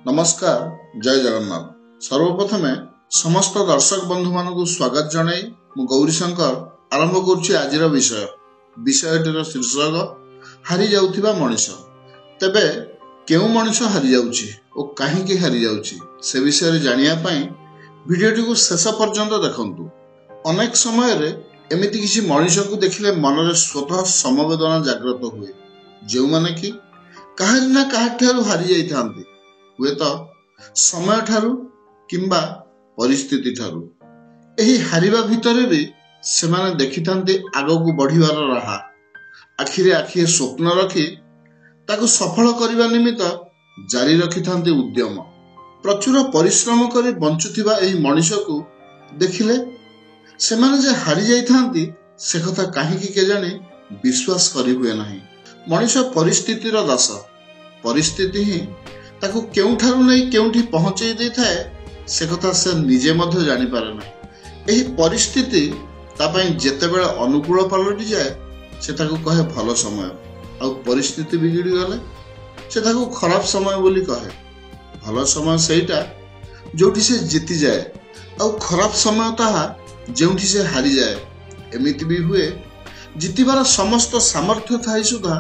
नमस्कार, जय जगन्नाथ। सर्वप्रथमे समस्त दर्शक बंधु मानक स्वागत जनाई मु गौरीशंकर आरंभ करुछि आजिर विषयटीर शीर्षक हारी जाउथिबा मनुष्य। तेबे केउ मनुष्य हारी जाउछि ओ काहीकि हारी जाउछि से विषय जानिया पई भिडियोटी को शेष पर्यंत देखंतु। अनेक समय रे एमिति किछि मनुष्य को देखिले मनरे स्वतः समवेदना जागृत हुए, जो माने कि काहारि ना काहाठारु हारी जाइथांती, हुए तो समय ठारू किंबा परिस्थिति ठारू। एही हारिबा भितरे भी सेमाने देखिथांती आगकू बढ़िबार राहा। आखिरे आखिए स्वप्न रखी ताकू सफल करबा निमित्त जारी रखिथांती उद्यम। प्रचुर परिश्रम करी बंचुथिबा एही मनुष्य को देखिले सेमाने जे हारी जाइथांती से कथा काहीकि केजाने विश्वास करि हुए नाही। मनुष्य परिस्थितिर दास। परिस्थिति ही ताकू केउठारु नै केउठी पहुंचै दै थाए से कथा से निजे मध्य जानि पारे नै। एही परिस्थिति ता पई जेतेबेले अनुकूल पलटि जाए से ताकू कहे भलो समय, आ परिस्थिति बिगिड़ी गले से ताकू खराब समय बोली कहे। भलो समय सेटा जोठी से जीति जाए, आ खराब समय ताहा जेउठी से हारी जाए। एमिति भी हुए जीतिबार समस्त सामर्थ्य थाई सुधा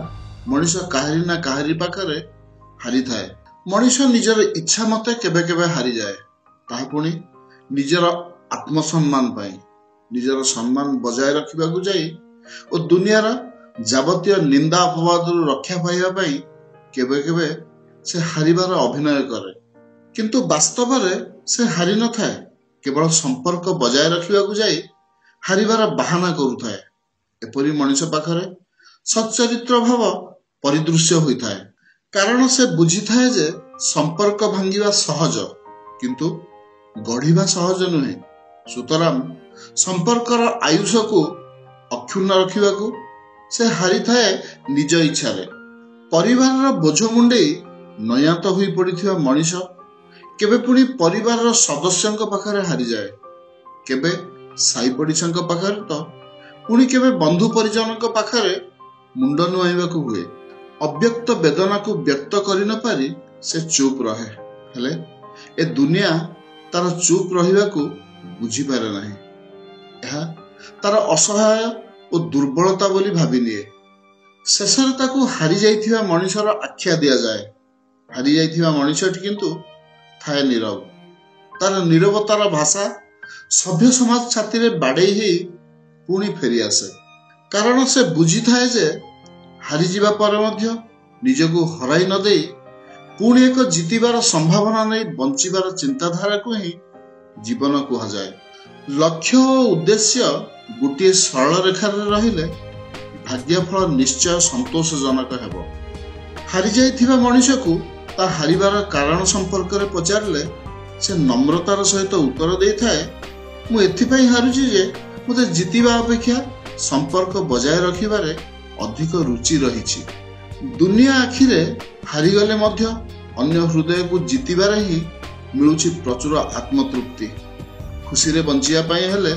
मनुष्य काहारि ना काहारि पाखरे हारी थाए। मनुष्य निजर इच्छा मते केबे केबे हारी जाए, ताहा पुणी निजर आत्मसम्मान पाई, निजर सम्मान बजाय रखिबाकू जाई ओ दुनियार जावतीय निंदा अपवाद रक्षा पाइबा पाई केबे केबे से हारिबार अभिनय करे, किंतु वास्तव रे से हारि न थाए। केवल संपर्क बजाय रखिबाकू जाई हारिबार बहाना करुथाए। एपरि मनुष्य पाखरे सच्चरित्र भाव परिदृश्य होइथाए, कारण से बुझी थाए जे संपर्क भांगिबा सहज किंतु गढ़िबा सहज नुहे। सुतराम संपर्कर आयुष को अक्षुण्ण रखिबाकू से हारी थाए निज इच्छा रे। परिवार बोझ मुंडे नयात होई पड़िथिबा मनुष्य केबे पुणी परिवार सदस्यंक पाखरे हारी जाए, केबे साई पड़िशांक पाखरे तो पुणी केबे बंधु परिजनक पाखरे मुंड नुआइबाकू हुए। अव्यक्त वेदना को व्यक्त करि न पारी से चुप रहे, हेले ए दुनिया तार चुप रहिबाकू बुझी पारे नाही। एहा तार असहाय ओ दुर्बलता बोली भाबी निए। शेषरे ताकू हारी जाइथिबा मनुष्यर आख्या दिया जाए। हारी जाइथिबा मनुष्यटी किंतु थाए नीरव। तार नीरवतार भाषा सभ्य समाज छाती रे बाडई ही पुणी फेरी आसे, कारण से बुझी थाए जे हारी जीवा पर मध्य निजको हराई न देई पुणी एक जीतिबार संभावना नहीं बंचिबार चिंताधारा को ही जीवन कहा जाए। लक्ष्य और उद्देश्य गोटे सरल रेखार रहिले भाग्यफल निश्चय संतोषजनक हेबो। हारी जाइथिबा मनुष्य को ता हारिबार कारण संपर्क रे पचारले से नम्रतार सहित उत्तर देई थाए, मु एथिपई हारुची जे मते जीतिबा अपेक्षा संपर्क बजाय रखिबारे अधिक रुचि रही। दुनिया आखिरे हारी गले मध्य अन्य हृदय को जीतिबारे ही मिलुछि प्रचुर आत्मतृप्ति। खुशी रे बंचिया पाई हेले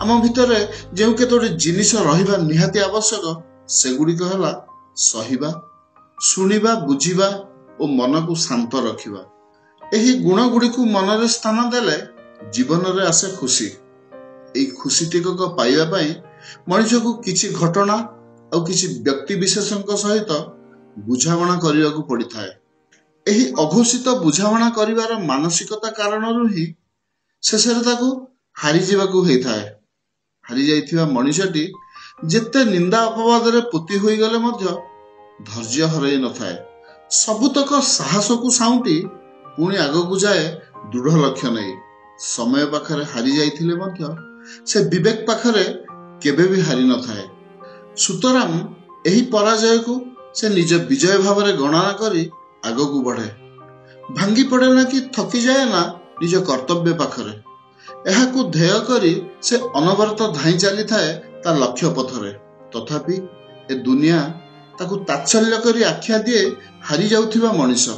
आम भितरे जेउ केतोटी जिनिस रहिबा निहाती आवश्यक सेगुड़िक होला सहिबा, शुणिबा, बुझिबा ओ मन को शांत रखिबा। एही गुण गुड़ी को मन रे स्थान देले जीवन रे आसे खुशी। एई खुशी टिकक पाइबा पाई मनुष्य को किछि घटना और किसी व्यक्ति विशेषक सहित बुझामणा करने को पड़ी थाए। एही अघोषित बुझामणा करिवार मानसिकता कारणरू ही शेषरे ताकू हारी जीवाकू होई थाए। हारी जाइथिबा मनुष्यटी जेते निंदा अपवाद रे पोती होई गले मध्य धैर्य हरई न थाए। सबुतक साहस को साउंटी पुणी आगकू जाए दृढ़ लक्ष्य नहीं। समय पाखरे हारी जाइथिले मध्य से विवेक पाखरे केबे भी हारी न थाए। सुतराम एही पराजय को से निज विजय भाव में गणना करी आगकू बढ़े। भांगी पड़े ना कि थकी जाए ना निज कर्तव्य पाखरे। एहाकू ध्येय करी से अनवरत धाई चली थाए ता लक्ष्य पथरे। तथापि ए दुनिया ताकू तात्सल्य करी आख्या दिए हारी जाउथिबा मनुष्य।